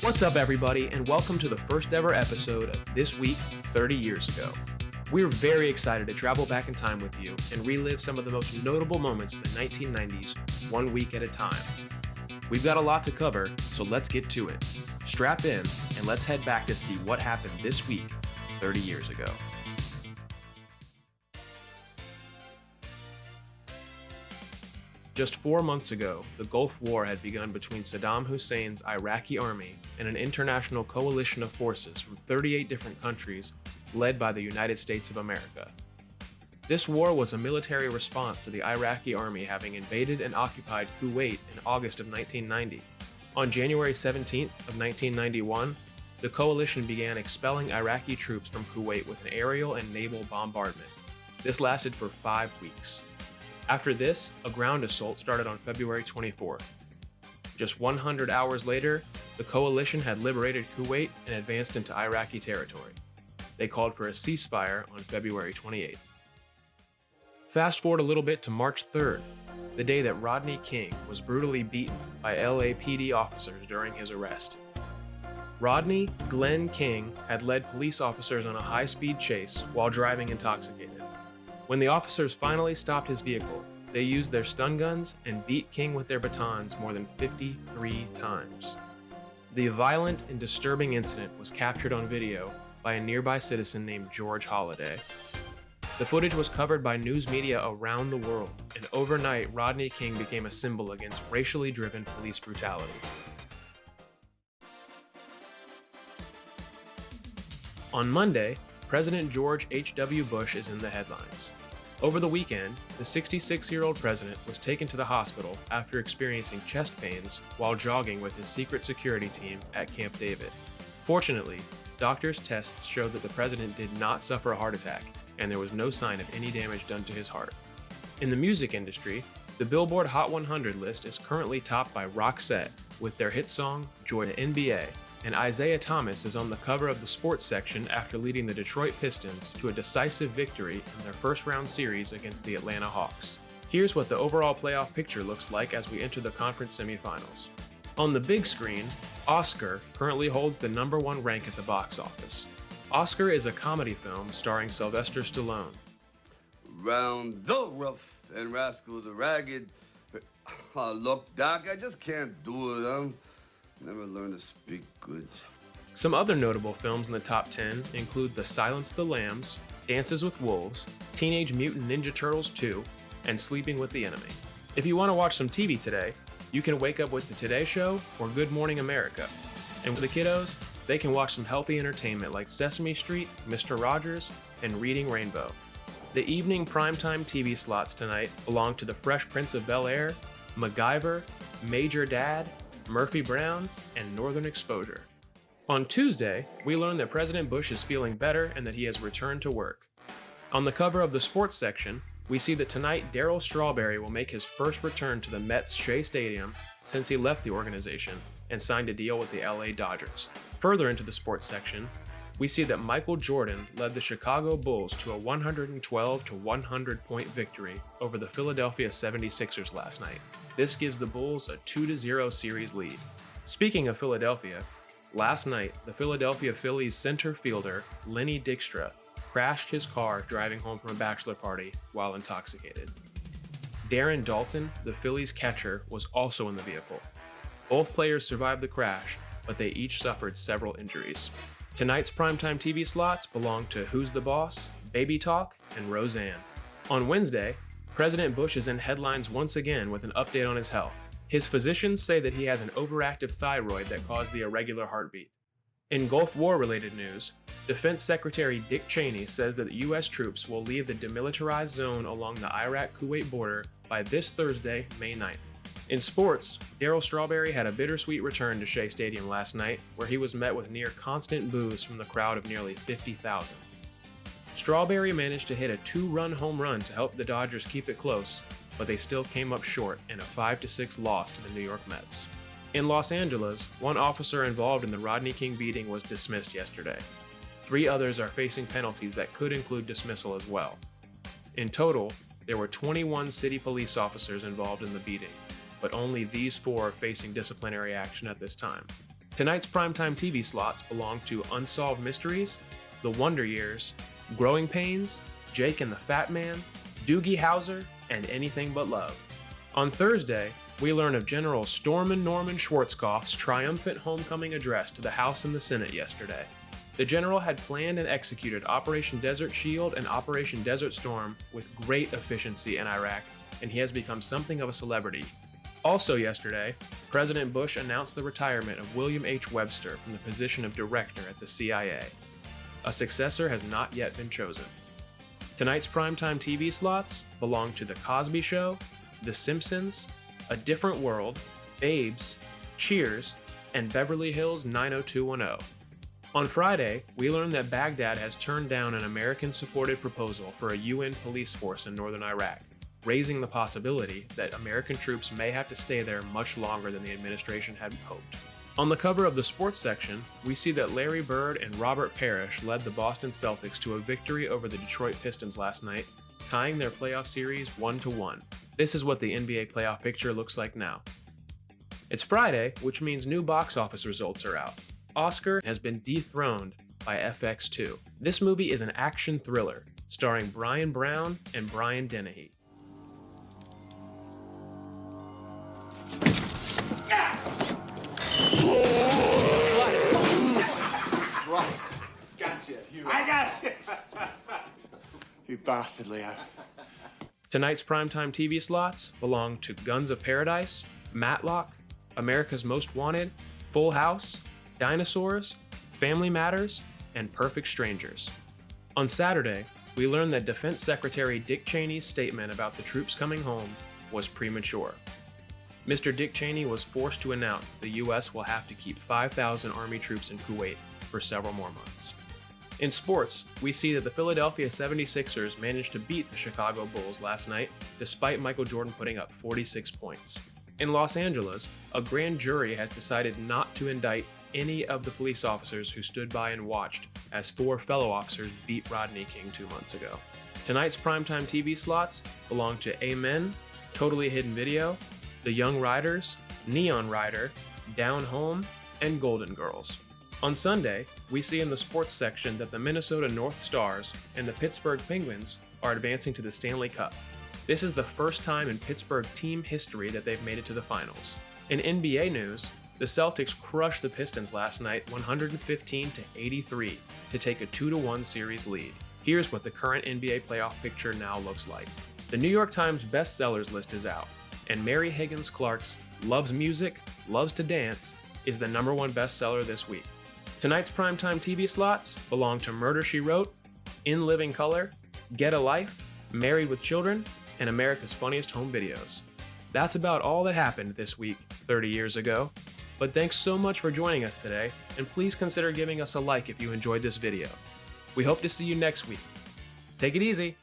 What's up, everybody, and welcome to the first ever episode of This Week 30 Years Ago. We're very excited to travel back in time with you and relive some of the most notable moments of the 1990s, 1 week at a time. We've got a lot to cover, so let's get to it. Strap in, and let's head back to see what happened this week 30 years ago. Just 4 months ago, the Gulf War had begun between Saddam Hussein's Iraqi army and an international coalition of forces from 38 different countries led by the United States of America. This war was a military response to the Iraqi army having invaded and occupied Kuwait in August of 1990. On January 17th of 1991, the coalition began expelling Iraqi troops from Kuwait with an aerial and naval bombardment. This lasted for 5 weeks. After this, a ground assault started on February 24th. Just 100 hours later, the coalition had liberated Kuwait and advanced into Iraqi territory. They called for a ceasefire on February 28th. Fast forward a little bit to March 3rd, the day that Rodney King was brutally beaten by LAPD officers during his arrest. Rodney Glenn King had led police officers on a high-speed chase while driving intoxicated. When the officers finally stopped his vehicle, they used their stun guns and beat King with their batons more than 53 times. The violent and disturbing incident was captured on video by a nearby citizen named George Holliday. The footage was covered by news media around the world, and overnight Rodney King became a symbol against racially driven police brutality. On Monday, President George H.W. Bush is in the headlines. Over the weekend, the 66-year-old president was taken to the hospital after experiencing chest pains while jogging with his secret security team at Camp David. Fortunately, doctors' tests showed that the president did not suffer a heart attack, and there was no sign of any damage done to his heart. In the music industry, the Billboard Hot 100 list is currently topped by Roxette with their hit song, Joy to NBA, and Isaiah Thomas is on the cover of the sports section after leading the Detroit Pistons to a decisive victory in their first-round series against the Atlanta Hawks. Here's what the overall playoff picture looks like as we enter the conference semifinals. On the big screen, Oscar currently holds the #1 rank at the box office. Oscar is a comedy film starring Sylvester Stallone. Round the rough and rascal the ragged. Look, Doc, I just can't do it. Never learned to speak good. Some other notable films in the top 10 include The Silence of the Lambs, Dances with Wolves, Teenage Mutant Ninja Turtles 2, and Sleeping with the Enemy. If you want to watch some TV today, you can wake up with The Today Show or Good Morning America. And with the kiddos, they can watch some healthy entertainment like Sesame Street, Mr. Rogers, and Reading Rainbow. The evening primetime TV slots tonight belong to The Fresh Prince of Bel-Air, MacGyver, Major Dad, Murphy Brown, and Northern Exposure. On Tuesday, we learned that President Bush is feeling better and that he has returned to work. On the cover of the sports section, we see that tonight Darryl Strawberry will make his first return to the Mets Shea Stadium since he left the organization and signed a deal with the LA Dodgers. Further into the sports section, we see that Michael Jordan led the Chicago Bulls to a 112-100 point victory over the Philadelphia 76ers last night. This gives the Bulls a 2-0 series lead. Speaking of Philadelphia, last night the Philadelphia Phillies center fielder Lenny Dykstra crashed his car driving home from a bachelor party while intoxicated. Darren Daulton, the Phillies catcher, was also in the vehicle. Both players survived the crash, but they each suffered several injuries. Tonight's primetime TV slots belong to Who's the Boss, Baby Talk, and Roseanne. On Wednesday, President Bush is in headlines once again with an update on his health. His physicians say that he has an overactive thyroid that caused the irregular heartbeat. In Gulf War-related news, Defense Secretary Dick Cheney says that the U.S. troops will leave the demilitarized zone along the Iraq-Kuwait border by this Thursday, May 9th. In sports, Darryl Strawberry had a bittersweet return to Shea Stadium last night, where he was met with near constant boos from the crowd of nearly 50,000. Strawberry managed to hit a 2-run home run to help the Dodgers keep it close, but they still came up short in a 5-6 loss to the New York Mets. In Los Angeles, one officer involved in the Rodney King beating was dismissed yesterday. 3 others are facing penalties that could include dismissal as well. In total, there were 21 city police officers involved in the beating, but only these 4 are facing disciplinary action at this time. Tonight's primetime TV slots belong to Unsolved Mysteries, The Wonder Years, Growing Pains, Jake and the Fat Man, Doogie Howser, and Anything But Love. On Thursday, we learn of General Stormin' Norman Schwarzkopf's triumphant homecoming address to the House and the Senate yesterday. The general had planned and executed Operation Desert Shield and Operation Desert Storm with great efficiency in Iraq, and he has become something of a celebrity. Also yesterday, President Bush announced the retirement of William H. Webster from the position of director at the CIA. A successor has not yet been chosen. Tonight's primetime TV slots belong to The Cosby Show, The Simpsons, A Different World, Babes, Cheers, and Beverly Hills 90210. On Friday, we learned that Baghdad has turned down an American-supported proposal for a UN police force in northern Iraq, raising the possibility that American troops may have to stay there much longer than the administration had hoped. On the cover of the sports section, we see that Larry Bird and Robert Parrish led the Boston Celtics to a victory over the Detroit Pistons last night, tying their playoff series 1-1. This is what the NBA playoff picture looks like now. It's Friday, which means new box office results are out. Oscar has been dethroned by FX2. This movie is an action thriller starring Brian Brown and Brian Dennehy. Christ. Gotcha. I got you. You bastard, Leo. Tonight's primetime TV slots belong to Guns of Paradise, Matlock, America's Most Wanted, Full House, Dinosaurs, Family Matters, and Perfect Strangers. On Saturday, we learned that Defense Secretary Dick Cheney's statement about the troops coming home was premature. Mr. Dick Cheney was forced to announce that the U.S. will have to keep 5,000 Army troops in Kuwait for several more months. In sports, we see that the Philadelphia 76ers managed to beat the Chicago Bulls last night, despite Michael Jordan putting up 46 points. In Los Angeles, a grand jury has decided not to indict any of the police officers who stood by and watched as 4 fellow officers beat Rodney King 2 months ago. Tonight's primetime TV slots belong to Amen, Totally Hidden Video, The Young Riders, Neon Rider, Down Home, and Golden Girls. On Sunday, we see in the sports section that the Minnesota North Stars and the Pittsburgh Penguins are advancing to the Stanley Cup. This is the first time in Pittsburgh team history that they've made it to the finals. In NBA news, the Celtics crushed the Pistons last night 115-83 to take a 2-1 series lead. Here's what the current NBA playoff picture now looks like. The New York Times bestsellers list is out, and Mary Higgins Clark's Loves Music, Loves to Dance is the #1 bestseller this week. Tonight's primetime TV slots belong to Murder, She Wrote, In Living Color, Get a Life, Married with Children, and America's Funniest Home Videos. That's about all that happened this week, 30 years ago. But thanks so much for joining us today, and please consider giving us a like if you enjoyed this video. We hope to see you next week. Take it easy.